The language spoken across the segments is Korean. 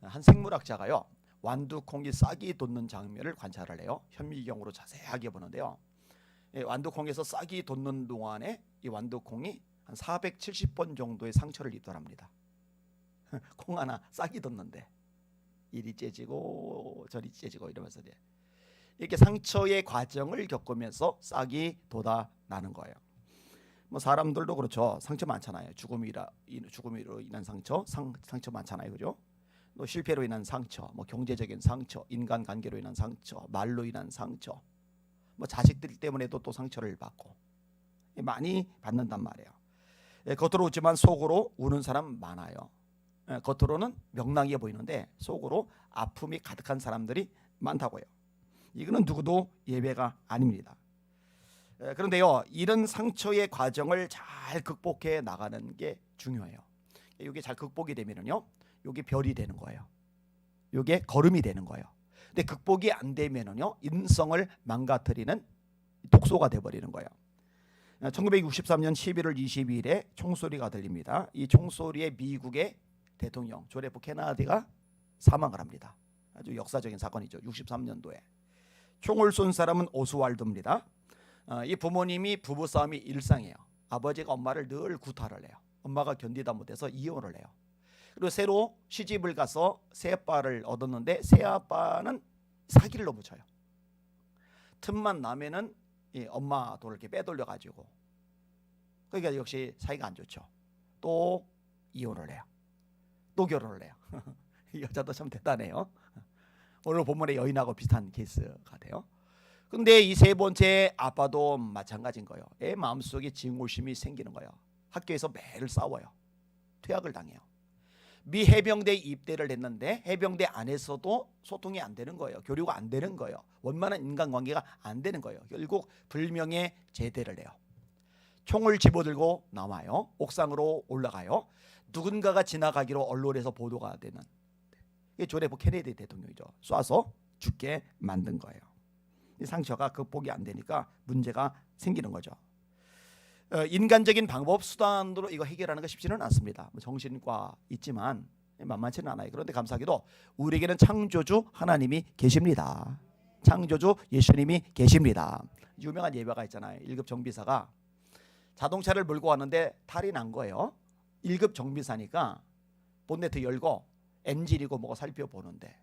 한 생물학자가요, 완두콩이 싹이 돋는 장면을 관찰을 해요. 현미경으로 자세하게 보는데요. 완두콩에서 싹이 돋는 동안에 이 완두콩이 한 470번 정도의 상처를 입더랍니다. 콩 하나 싹이 돋는데 이리 째지고 저리 째지고 이러면서 이렇게 상처의 과정을 겪으면서 싹이 돋아나는 거예요. 뭐 사람들도 그렇죠. 상처 많잖아요. 죽음으로 인한 상처 많잖아요, 그죠? 또 실패로 인한 상처, 뭐 경제적인 상처, 인간 관계로 인한 상처, 말로 인한 상처, 뭐 자식들 때문에도 또 상처를 받고 많이 받는단 말이에요. 겉으로 웃지만 속으로 우는 사람 많아요. 겉으로는 명랑해 보이는데 속으로 아픔이 가득한 사람들이 많다고요. 이거는 누구도 예외가 아닙니다. 그런데요, 이런 상처의 과정을 잘 극복해 나가는 게 중요해요. 이게 잘 극복이 되면은요, 이게 별이 되는 거예요. 이게 걸음이 되는 거예요. 근데 극복이 안 되면은요, 인성을 망가뜨리는 독소가 돼버리는 거예요. 1963년 11월 22일에 총소리가 들립니다. 이 총소리에 미국의 대통령 존 F 케네디가 사망을 합니다. 아주 역사적인 사건이죠. 63년도에 총을 쏜 사람은 오스왈드입니다. 이 부모님이 부부싸움이 일상이에요. 아버지가 엄마를 늘 구타를 해요. 엄마가 견디다 못해서 이혼을 해요. 그리고 새로 시집을 가서 새아빠를 얻었는데 새아빠는 사기를 너무 쳐요. 틈만 나면은 엄마 돈을 이렇게 빼돌려 가지고, 그러니까 역시 사이가 안 좋죠. 또 이혼을 해요. 또 결혼을 해요. 이 여자도 참 대단해요. 오늘 본문의 여인하고 비슷한 케이스가 돼요. 근데 이 세 번째 아빠도 마찬가지인 거예요. 애 마음속에 증오심이 생기는 거예요. 학교에서 매일 싸워요. 퇴학을 당해요. 미 해병대 입대를 했는데 해병대 안에서도 소통이 안 되는 거예요. 교류가 안 되는 거예요. 원만한 인간관계가 안 되는 거예요. 결국 불명예 제대를 해요. 총을 집어들고 나와요. 옥상으로 올라가요. 누군가가 지나가기로 언론에서 보도가 되는, 이게 존 F 케네디 대통령이죠. 쏴서 죽게 만든 거예요. 이 상처가 극복이 안 되니까 문제가 생기는 거죠. 인간적인 방법 수단으로 이거 해결하는 거 쉽지는 않습니다. 정신과 있지만 만만치는 않아요. 그런데 감사하게도 우리에게는 창조주 하나님이 계십니다. 창조주 예수님이 계십니다. 유명한 예화가 있잖아요. 1급 정비사가 자동차를 몰고 왔는데 탈이 난 거예요. 1급 정비사니까 본네트 열고 엔진이고 뭐고 살펴보는데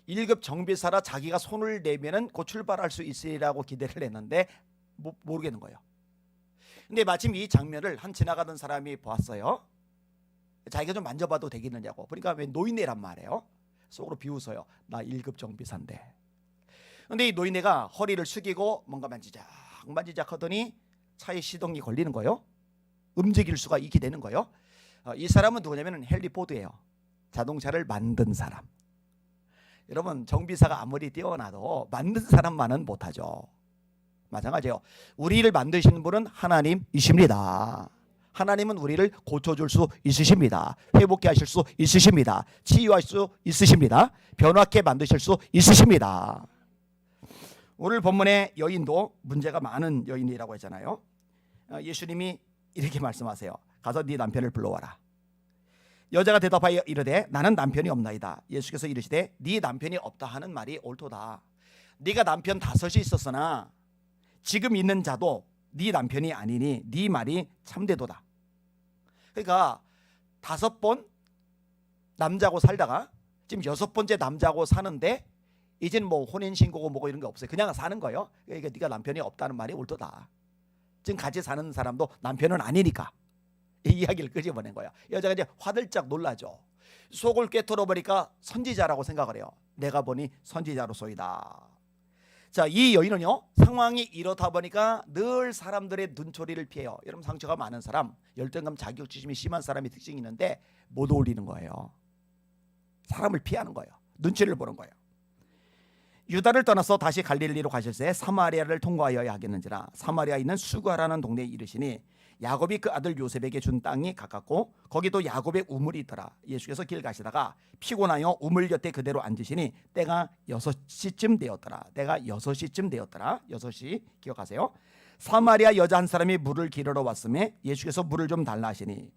1급 정비사라 자기가 손을 내면은 곧 출발할 수 있으리라고 기대를 했는데 모르겠는 거예요. 근데 마침 이 장면을 한 지나가던 사람이 보았어요. 자기가 좀 만져봐도 되겠느냐고. 그러니까 왜 노인네란 말이에요. 속으로 비웃어요. 나 1급 정비사인데. 근데 이 노인네가 허리를 숙이고 뭔가 만지작 하더니 차에 시동이 걸리는 거예요. 움직일 수가 있게 되는 거예요. 이 사람은 누구냐면 헨리 포드예요. 자동차를 만든 사람. 여러분, 정비사가 아무리 뛰어나도 만든 사람만은 못하죠. 마찬가지예요. 우리를 만드시는 분은 하나님이십니다. 하나님은 우리를 고쳐줄 수 있으십니다. 회복케 하실 수 있으십니다. 치유할 수 있으십니다. 변화케 만드실 수 있으십니다. 오늘 본문의 여인도 문제가 많은 여인이라고 했잖아요. 예수님이 이렇게 말씀하세요. 가서 네 남편을 불러와라. 여자가 대답하여 이르되 나는 남편이 없나이다. 예수께서 이르시되 네 남편이 없다 하는 말이 옳도다. 네가 남편 5이 있었으나 지금 있는 자도 네 남편이 아니니 네 말이 참되도다. 그러니까 5번 남자고 살다가 지금 6번째 남자고 사는데 이제는 뭐 혼인신고고 뭐고 이런 게 없어요. 그냥 사는 거예요. 그러니까 네가 남편이 없다는 말이 옳도다. 지금 같이 사는 사람도 남편은 아니니까 이 이야기를 끄집어낸 거야. 여자가 이제 화들짝 놀라죠. 속을 꿰뚫어 보니까 선지자라고 생각을 해요. 내가 보니 선지자로소이다. 자, 이 여인은요, 상황이 이렇다 보니까 늘 사람들의 눈초리를 피해요. 여러분, 상처가 많은 사람, 열등감, 자격지심이 심한 사람이 특징이 있는데 못 어울리는 거예요. 사람을 피하는 거예요. 눈치를 보는 거예요. 유다를 떠나서 다시 갈릴리로 가실새 사마리아를 통과하여야 하겠는지라 사마리아에 있는 수가라는 동네에 이르시니 야곱이 그 아들 요셉에게 준 땅이 가깝고 거기도 야곱의 우물이 있더라. 예수께서 길 가시다가 피곤하여 우물 곁에 그대로 앉으시니 때가 6시쯤 되었더라. 때가 6시쯤 되었더라. 6시 기억하세요. 사마리아 여자 한 사람이 물을 기르러 왔음에 예수께서 물을 좀 달라 하시니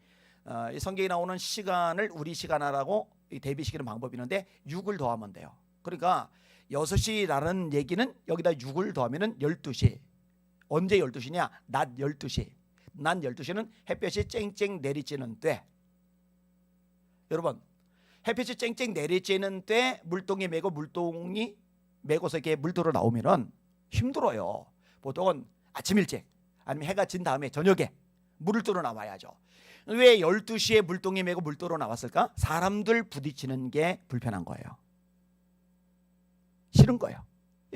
이 성경에 나오는 시간을 우리 시간하라고 대비시키는 방법이 있는데 6을 더하면 돼요. 그러니까 6시라는 얘기는 여기다 6을 더하면은 12시. 언제 12시냐? 낮 12시. 낮 12시는 햇볕이 쨍쨍 내리쬐는 때. 여러분, 햇볕이 쨍쨍 내리쬐는 때 물동이 메고 물동이 메고서 이렇게 물들어 나오면은 힘들어요. 보통은 아침 일찍 아니면 해가 진 다음에 저녁에 물을 들어 나와야죠. 왜 12시에 물동이 메고 물 들어 나왔을까? 사람들 부딪히는 게 불편한 거예요. 싫은 거예요.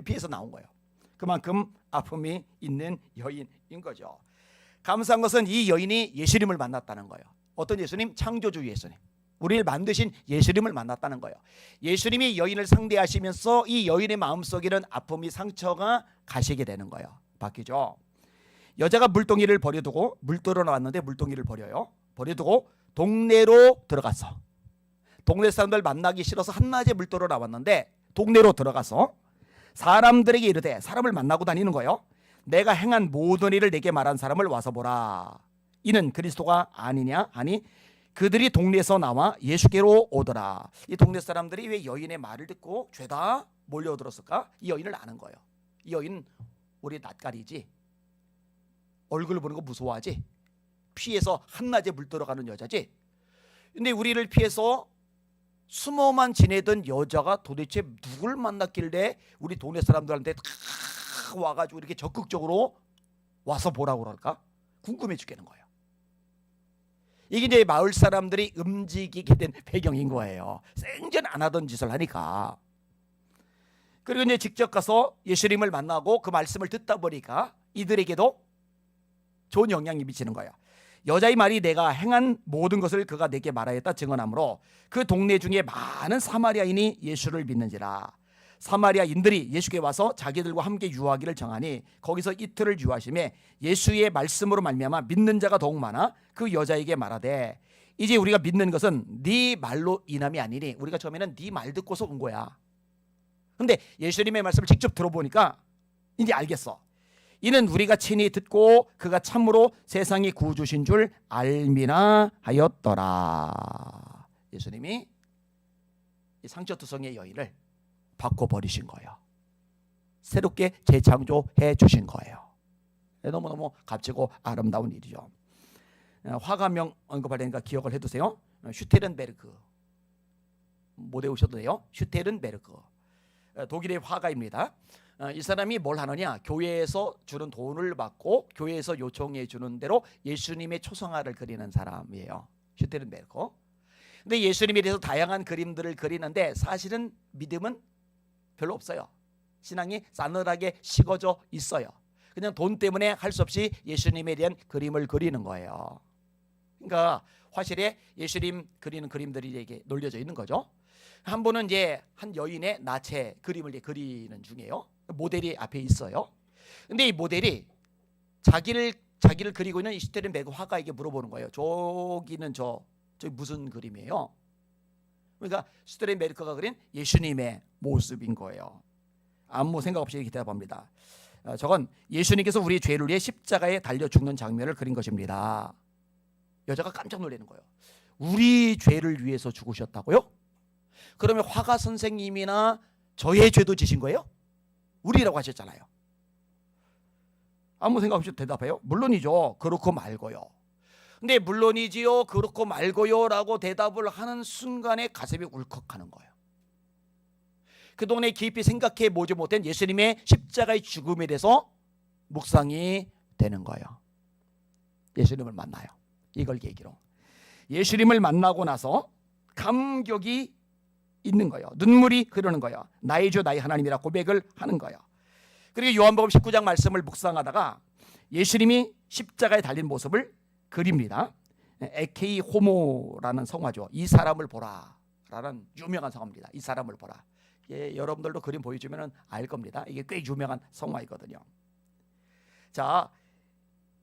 피해서 나온 거예요. 그만큼 아픔이 있는 여인인 거죠. 감사한 것은 이 여인이 예수님을 만났다는 거예요. 어떤 예수님? 창조주 예수님. 우리를 만드신 예수님을 만났다는 거예요. 예수님이 여인을 상대하시면서 이 여인의 마음속에는 아픔이 상처가 가시게 되는 거예요. 바뀌죠. 여자가 물동이를 버려두고 물 들어 나왔는데 물동이를 버려요. 버려두고 동네로 들어갔어. 동네 사람들 만나기 싫어서 한낮에 물 들어 나왔는데 동네로 들어가서 사람들에게 이르되, 사람을 만나고 다니는 거예요. 내가 행한 모든 일을 내게 말한 사람을 와서 보라. 이는 그리스도가 아니냐 하니 그들이 동네에서 나와 예수께로 오더라. 이 동네 사람들이 왜 여인의 말을 듣고 죄다 몰려들었을까? 이 여인을 아는 거예요. 이 여인 우리 낯가리지, 얼굴 보는 거 무서워하지, 피해서 한낮에 물 들어가는 여자지. 근데 우리를 피해서 숨어만 지내던 여자가 도대체 누굴 만났길래 우리 동네 사람들한테 다 와가지고 이렇게 적극적으로 와서 보라고 그럴까? 궁금해 죽겠는 거예요. 이게 이제 마을 사람들이 움직이게 된 배경인 거예요. 생전 안 하던 짓을 하니까. 그리고 이제 직접 가서 예수님을 만나고 그 말씀을 듣다 보니까 이들에게도 좋은 영향이 미치는 거예요. 여자의 말이 내가 행한 모든 것을 그가 내게 말하였다 증언하므로 그 동네 중에 많은 사마리아인이 예수를 믿는지라. 사마리아인들이 예수께 와서 자기들과 함께 유하기를 정하니 거기서 이틀을 유하심에 예수의 말씀으로 말미암아 믿는 자가 더욱 많아 그 여자에게 말하되, 이제 우리가 믿는 것은 네 말로 인함이 아니니, 우리가 처음에는 네 말 듣고서 온 거야. 근데 예수님의 말씀을 직접 들어보니까 이제 알겠어. 이는 우리가 친히 듣고 그가 참으로 세상의 구주신 줄 알미나 하였더라. 예수님이 이 상처투성의 여인을 바꿔버리신 거예요. 새롭게 재창조해 주신 거예요. 너무너무 값지고 아름다운 일이죠. 화가명 언급하려니까 기억을 해두세요. 슈테른베르크. 못 외우셔도 돼요. 슈테른베르크. 독일의 화가입니다. 이 사람이 뭘 하느냐, 교회에서 주는 돈을 받고 교회에서 요청해 주는 대로 예수님의 초상화를 그리는 사람이에요. 슈테른베르크. 근데 예수님에 대해서 다양한 그림들을 그리는데 사실은 믿음은 별로 없어요. 신앙이 싸늘하게 식어져 있어요. 그냥 돈 때문에 할 수 없이 예수님에 대한 그림을 그리는 거예요. 그러니까 화실에 예수님 그리는 그림들이 이렇게 놀려져 있는 거죠. 한 분은 이제 한 여인의 나체 그림을 그리는 중이에요. 모델이 앞에 있어요. 근데 이 모델이 자기를 그리고 있는 이 슈테른베르크 화가에게 물어보는 거예요. 저기는 저 무슨 그림이에요? 그러니까 슈테른베르크가 그린 예수님의 모습인 거예요. 아무 생각 없이 이렇게 대답합니다. 저건 예수님께서 우리 죄를 위해 십자가에 달려 죽는 장면을 그린 것입니다. 여자가 깜짝 놀라는 거예요. 우리 죄를 위해서 죽으셨다고요? 그러면 화가 선생님이나 저의 죄도 지신 거예요? 우리라고 하셨잖아요. 아무 생각 없이 대답해요. 물론이죠. 그렇고 말고요. 근데 물론이지요, 그렇고 말고요 라고 대답을 하는 순간에 가슴이 울컥하는 거예요. 그동안에 깊이 생각해 보지 못한 예수님의 십자가의 죽음에 대해서 묵상이 되는 거예요. 예수님을 만나요. 이걸 계기로 예수님을 만나고 나서 감격이 있는 거예요. 눈물이 흐르는 거예요. 나의 주 나의 하나님이라 고백을 하는 거예요. 그리고 요한복음 19장 말씀을 묵상하다가 예수님이 십자가에 달린 모습을 그립니다. 에케이 호모라는 성화죠. 이 사람을 보라 라는 유명한 성화입니다. 이 사람을 보라. 예, 여러분들도 그림 보여주면 알 겁니다. 이게 꽤 유명한 성화이거든요. 자,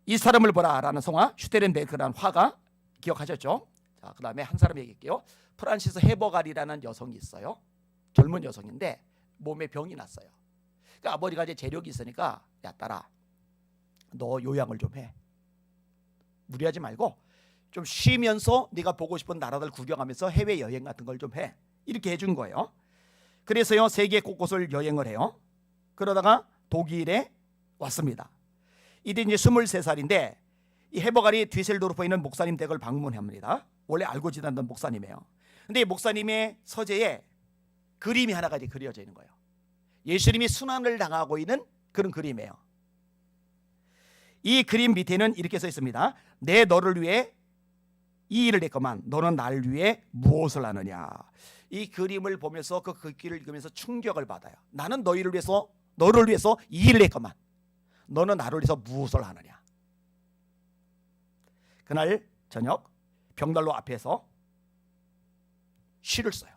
이 사람을 보라 라는 성화, 슈테른베르크라는 화가 기억하셨죠? 자, 그 다음에 한 사람 얘기할게요. 프란시스 헤버갈이라는 여성이 있어요. 젊은 여성인데 몸에 병이 났어요. 그러니까 아버지가 이제 재력이 있으니까, 야 딸아, 너 요양을 좀 해. 무리하지 말고 좀 쉬면서 네가 보고 싶은 나라들 구경하면서 해외여행 같은 걸 좀 해. 이렇게 해준 거예요. 그래서요 세계 곳곳을 여행을 해요. 그러다가 독일에 왔습니다. 이때 이제 23살인데 이 해버가리 뒤셀도르프에 있는 목사님 댁을 방문합니다. 원래 알고 지내던 목사님이에요. 근데 이 목사님의 서재에 그림이 하나가 이제 그려져 있는 거예요. 예수님이 순환을 당하고 있는 그런 그림이에요. 이 그림 밑에는 이렇게 써 있습니다. 내 너를 위해 이 일을 했건만 너는 나를 위해 무엇을 하느냐. 이 그림을 보면서 그 글귀를 읽으면서 충격을 받아요. 나는 너를 위해서 이 일을 했건만 너는 나를 위해서 무엇을 하느냐. 그날 저녁 벽난로 앞에서 시를 써요.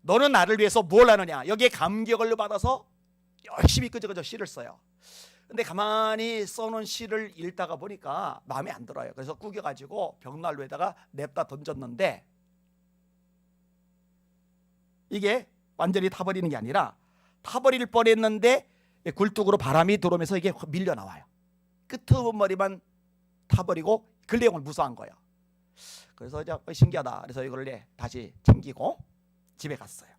너는 나를 위해서 뭘 하느냐. 여기에 감격을 받아서 열심히 끄적끄적 시를 써요. 근데 가만히 써놓은 시를 읽다가 보니까 마음에 안 들어요. 그래서 구겨가지고 벽난로에다가 냅다 던졌는데 이게 완전히 타버리는 게 아니라 타버릴 뻔했는데 굴뚝으로 바람이 들어오면서 이게 밀려 나와요. 끄트머리만 타버리고 글 내용을 무서워한 거예요. 그래서 신기하다. 그래서 이걸 다시 챙기고 집에 갔어요.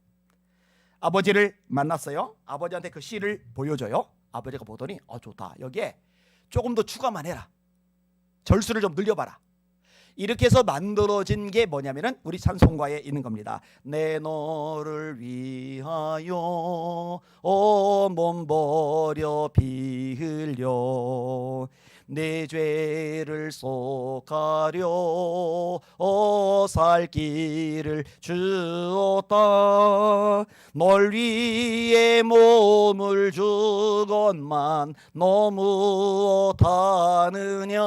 아버지를 만났어요. 아버지한테 그 시를 보여줘요. 아버지가 보더니 좋다. 여기에 조금 더 추가만 해라. 절수를 좀 늘려봐라. 이렇게 해서 만들어진 게 뭐냐면은 우리 찬송가에 있는 겁니다. 내 너를 위하여 몸 버려 피 흘려 내 죄를 속하려 살 길을 주었다. 널 위해 몸을 주건만 너 무엇하느냐.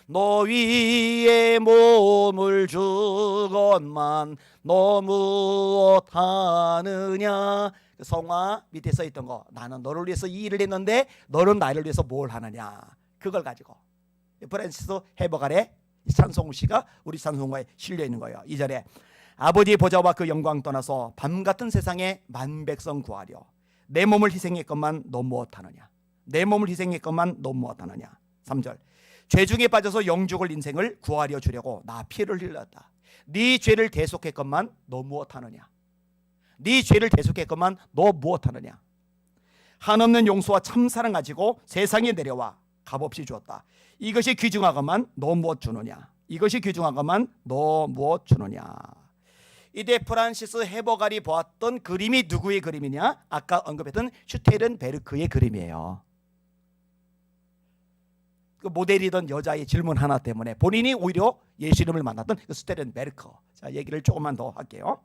너 위에 몸을 주건만 너 무엇하느냐. 성화 밑에 써 있던 거, 나는 너를 위해서 이 일을 했는데 너는 나를 위해서 뭘 하느냐. 그걸 가지고 프란시스 해버갈의 찬송시가 우리 찬송가에 실려 있는 거예요. 2절에 아버지의 보좌와 그 영광 떠나서 밤같은 세상에 만백성 구하려 내 몸을 희생했건만 너 무엇하느냐. 내 몸을 희생했건만 너 무엇하느냐. 3절 죄 중에 빠져서 영죽을 인생을 구하려 주려고 나 피를 흘렸다. 네 죄를 대속했건만 너 무엇하느냐. 네 죄를 대속했건만 너 무엇하느냐. 한없는 용서와 참사랑 가지고 세상에 내려와 값없이 주었다. 이것이 귀중하건만 너 무엇 주느냐. 이것이 귀중하건만 너 무엇 주느냐. 이때 프란시스 해버갈이 보았던 그림이 누구의 그림이냐. 아까 언급했던 슈테른베르크의 그림이에요. 그 모델이던 여자의 질문 하나 때문에 본인이 오히려 예수님을 만났던 그 슈테른베르크. 자, 얘기를 조금만 더 할게요.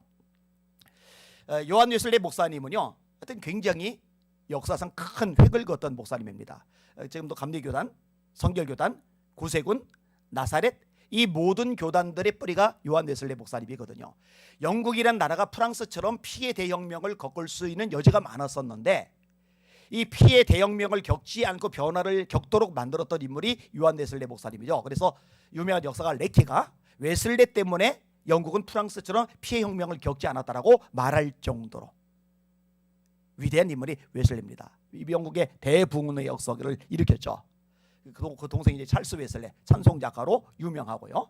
요한 웨슬리 목사님은요, 하여튼 굉장히 역사상 큰 획을 그었던 목사님입니다. 지금도 감리교단, 성결교단, 구세군, 나사렛 이 모든 교단들의 뿌리가 요한 웨슬리 목사님이거든요. 영국이란 나라가 프랑스처럼 피해 대혁명을 겪을 수 있는 여지가 많았었는데 이 피해 대혁명을 겪지 않고 변화를 겪도록 만들었던 인물이 요한 웨슬리 목사님이죠. 그래서 유명한 역사가 레키가 웨슬리 때문에 영국은 프랑스처럼 피해 혁명을 겪지 않았다라고 말할 정도로 위대한 인물이 웨슬리입니다. 영국의 대붕운의 역사를 일으켰죠. 그 동생이 이제 찰스 웨슬리 찬송 작가로 유명하고요.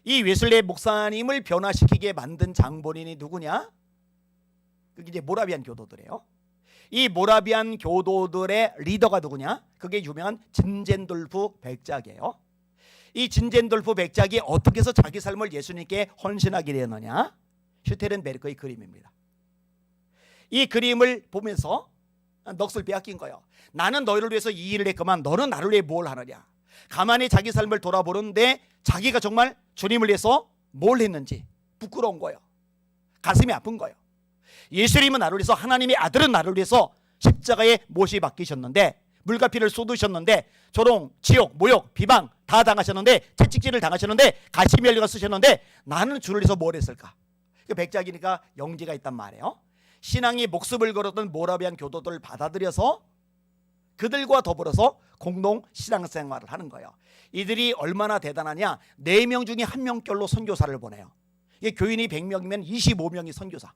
이 웨슬리 목사님을 변화시키게 만든 장본인이 누구냐? 그게 이제 모라비안 교도들이에요. 이 모라비안 교도들의 리더가 누구냐? 그게 유명한 진젠돌프 백작이에요. 이 진젠돌프 백작이 어떻게 해서 자기 삶을 예수님께 헌신하게 되었느냐? 슈테른베르크의 그림입니다. 이 그림을 보면서 넋을 빼앗긴 거예요. 나는 너희를 위해서 이 일을 했건만 너는 나를 위해 뭘 하느냐. 가만히 자기 삶을 돌아보는데 자기가 정말 주님을 위해서 뭘 했는지 부끄러운 거예요. 가슴이 아픈 거예요. 예수님은 나를 위해서, 하나님의 아들은 나를 위해서 십자가에 못이 박히셨는데, 물과 피를 쏟으셨는데, 조롱, 지옥, 모욕, 비방 다 당하셨는데, 채찍질을 당하셨는데, 가시면류가 쓰셨는데 나는 주를 위해서 뭘 했을까? 그 백작이니까 영지가 있단 말이에요. 신앙이 목숨을 걸었던 모라비안 교도들을 받아들여서 그들과 더불어서 공동 신앙생활을 하는 거예요. 이들이 얼마나 대단하냐? 4명 중에 1명꼴로 선교사를 보내요. 이게 교인이 100명이면 25명이 선교사,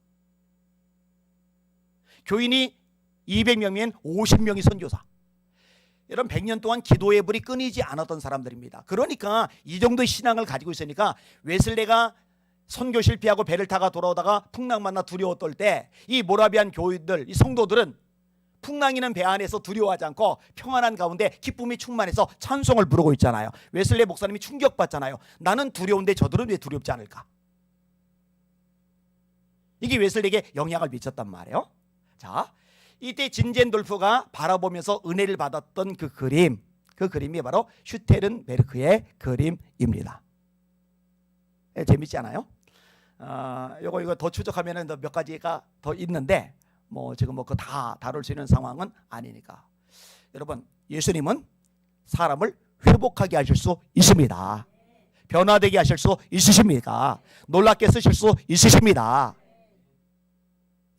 교인이 200명이면 50명이 선교사. 여러분 100년 동안 기도의 불이 끊이지 않았던 사람들입니다. 그러니까 이 정도의 신앙을 가지고 있으니까 웨슬레가 선교 실패하고 배를 타고 돌아오다가 풍랑 만나 두려워 떨 때 이 모라비안 교인들, 이 성도들은 풍랑이는 배 안에서 두려워하지 않고 평안한 가운데 기쁨이 충만해서 찬송을 부르고 있잖아요. 웨슬레 목사님이 충격받잖아요. 나는 두려운데 저들은 왜 두렵지 않을까? 이게 웨슬레에게 영향을 미쳤단 말이에요. 자, 이때 진젠돌프가 바라보면서 은혜를 받았던 그 그림이 바로 슈테른베르크의 그림입니다. 재밌지 않아요? 이거 더 추적하면은 몇 가지가 더 있는데 지금 그거 다 다룰 수 있는 상황은 아니니까. 여러분, 예수님은 사람을 회복하게 하실 수 있습니다. 변화되게 하실 수 있으십니까? 놀랍게 쓰실 수 있으십니다.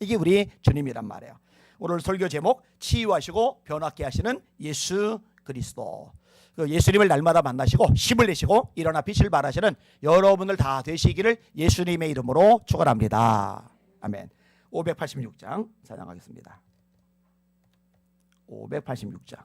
이게 우리 주님이란 말이에요. 오늘 설교 제목, 치유하시고 변화케 하시는 예수 그리스도. 예수님을 날마다 만나시고 힘을 내시고 일어나 빛을 발하시는 여러분들 다 되시기를 예수님의 이름으로 축원합니다. 아멘. 586장 사장하겠습니다. 586장.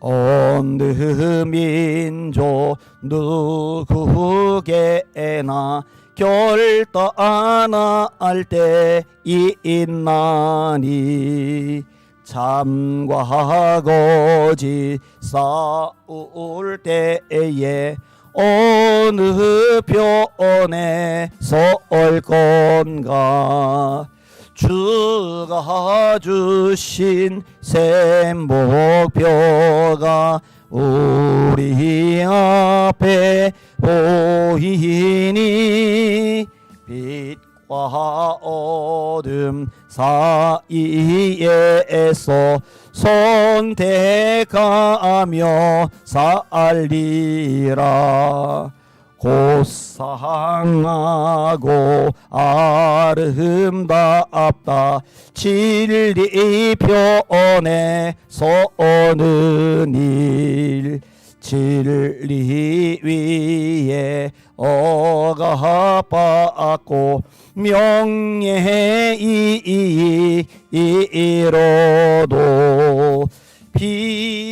어느 민족 누구에게나 결단할 때이 있나니 참과 거짓 싸울 때에 어느 편에 설 건가? 주가 주신 새 목표가 우리 앞에 보이니 빛과 어둠 사이에서 선택하며 살리라. 고상하고 아름답다 진리 편에 서는 일. 진리 위에 억압받고 명예히 이로도 비겁한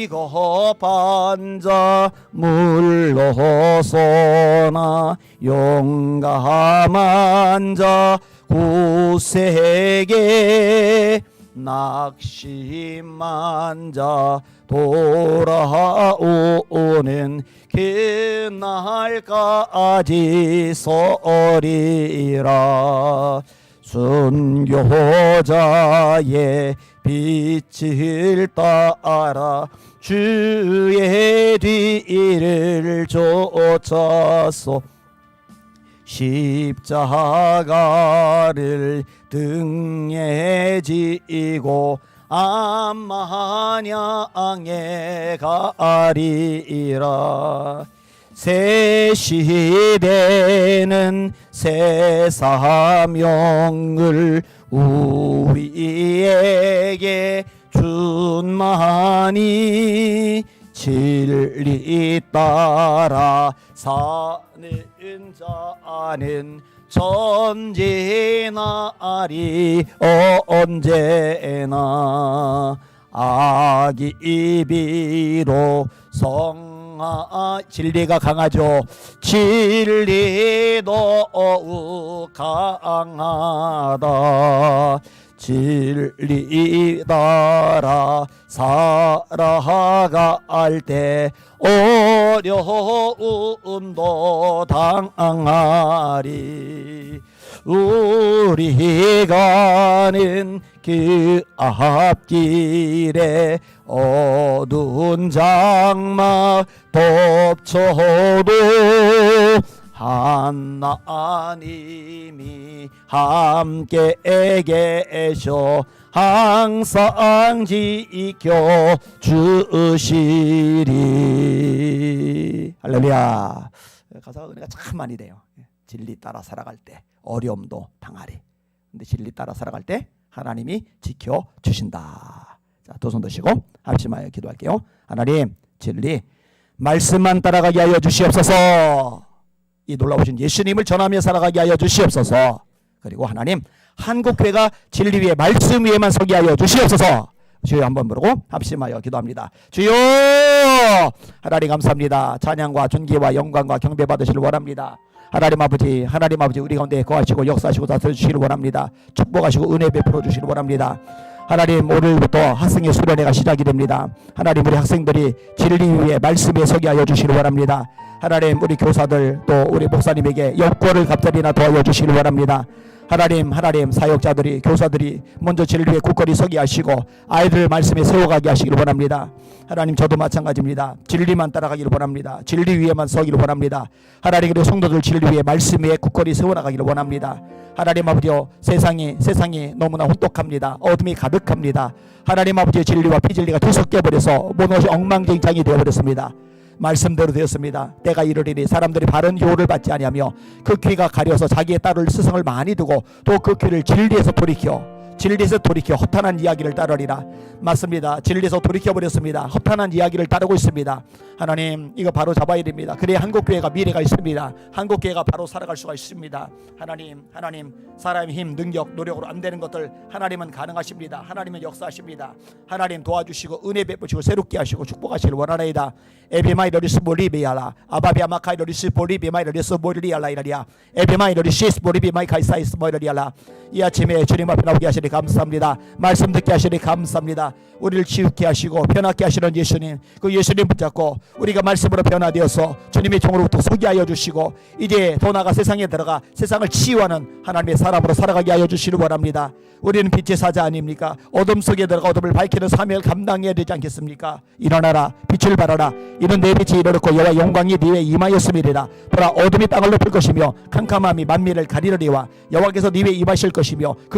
자 물러서나 용감한 자 구세게 낙심한 자 돌아오는 그날까지 서리라. 순교자의 빛을 따라 주의 뒤를 쫓아서 십자가를 등에 지고 암마냥에 가리라. 새 시대는 새 사명을 우리에게 준마니 진리 따라 사는 자는 전진하리 언제나. 악이 비로 진리가 강하죠. 진리 더욱 강하다. 진리 따라 살아갈 때 어려움도 당하리. 우리 가는 그 앞길에 어두운 장막 덮쳐도 하나님이 함께 계셔 항상 지켜 주시리. 할렐루야. 가사가 은혜가 참 많이 돼요. 진리 따라 살아갈 때 어려움도 당하리. 근데 진리 따라 살아갈 때 하나님이 지켜주신다. 자, 두 손 드시고 합심하여 기도할게요. 하나님, 진리 말씀만 따라가게 하여 주시옵소서. 이 놀라우신 예수님을 전하며 살아가게 하여 주시옵소서. 그리고 하나님, 한국교회가 진리 위에 말씀 위에만 서게 하여 주시옵소서. 주여 한번 부르고 합심하여 기도합니다. 주여, 하나님 감사합니다. 찬양과 존귀와 영광과 경배 받으시길 원합니다. 하나님 아버지 우리 가운데 거하시고 역사하시고 다스려주시길 원합니다. 축복하시고 은혜 베풀어 주시길 원합니다. 하나님, 오늘부터 학생의 수련회가 시작이 됩니다. 하나님, 우리 학생들이 진리 위에 말씀에 서게 하여 주시길 원합니다. 하나님, 우리 교사들 또 우리 목사님에게 역고를 갑자기나 도와여 주시길 원합니다. 하나님, 사역자들이 교사들이 먼저 진리 위에 굳건히 서게 하시고 아이들 말씀에 세워가게 하시길 원합니다. 하나님, 저도 마찬가지입니다. 진리만 따라가기를 원합니다. 진리 위에만 서기를 원합니다. 하나님, 그리고 성도들 진리 위에 말씀 위에 굳건히 세워나가기를 원합니다. 하나님 아버지요, 세상이 너무나 혼돈합니다. 어둠이 가득합니다. 하나님 아버지의 진리와 비진리가 뒤섞여 버려서 모든 것이 엉망진창이 되어버렸습니다. 말씀대로 되었습니다. 때가 이르리니 사람들이 바른 교훈을 받지 아니하며 그 귀가 가려서 자기의 딸을 스승을 많이 두고 또 그 귀를 진리에서 돌이켜 허탄한 이야기를 따르리라. 맞습니다. 진리에서 돌이켜버렸습니다. 허탄한 이야기를 따르고 있습니다. 하나님, 이거 바로 잡아야 됩니다. 그래야 한국교회가 미래가 있습니다. 한국교회가 바로 살아갈 수가 있습니다. 하나님, 사람의 힘, 능력, 노력으로 안 되는 것들 하나님은 가능하십니다. 하나님은 역사하십니다. 하나님 도와주시고 은혜 베푸시고 새롭게 하시고 축복하시길 원하나이다. 에비마이 러리스 볼리비아라 아바비아마카이 러리스 볼리비마이 러리스 볼리알라이라리아 에비마이 러리시스 볼리비마이 카이사이스 모이라리알라. 이 아침에 주님 앞에 나오게 하시니 감사합니다. 말씀 듣게 하시니 감사합니다. 우리를 치유케 하시고 변화케 하시는 예수님, 그 예수님 붙잡고 우리가 말씀으로 변화되어서 주님의 종으로부터 서게 하여 주시고 이제 더 나아가 세상에 들어가 세상을 치유하는 하나님의 사람으로 살아가게 하여 주시길 원합니다. 우리는 빛의 사자 아닙니까? 어둠 속에 들어가 어둠을 밝히는 사명을 감당해야 되지 않겠습니까? 일어나라, 빛을 발하라. 이는 내 빛이 이르렀고 여호와 영광이 네 위에 임하였음이니라. 보라, 어둠이 땅을 덮을 것이며 캄캄함이 만민을 가리르리와 여호와께서 네 위에 임하실 것이며 그